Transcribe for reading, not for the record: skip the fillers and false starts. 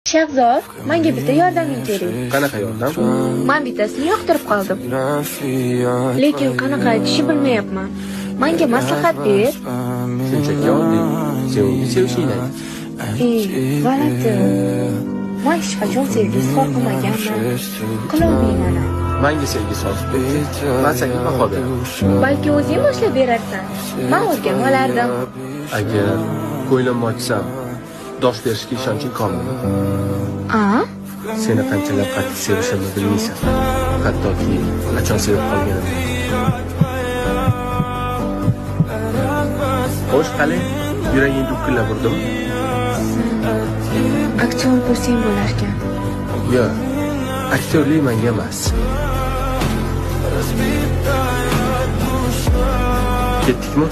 Shahzod, menga bitta yordaming kerak. Qanaqa yordam? Men bittasini yoqtirib qoldim. Lekin qanaqa aytishni bilmayapman. Menga maslahat ber. Shunchaki oddiy. Sen uni sevishingni ayt. G'alati. Men hech qachon sevgi izhor qilmaganman. Qilolmayman. Menga sevgi so'z ber. Men senga baho beraman. Balki o'zing boshlab berarsan. Men o'rganib olardim. Agar ko'nglimni ochsam, dosh berishga ishonching komilmi? Seni qanchalar qattiq sevishimni bilmaysan. Hattoki qachon sevib qolganimni. Xo'sh, qani? Yuraging dukkillab urdimi? Aktyor bo'lsang bo'larkan. Yo'q. Aktyorlik menga emas. Ketdikmi?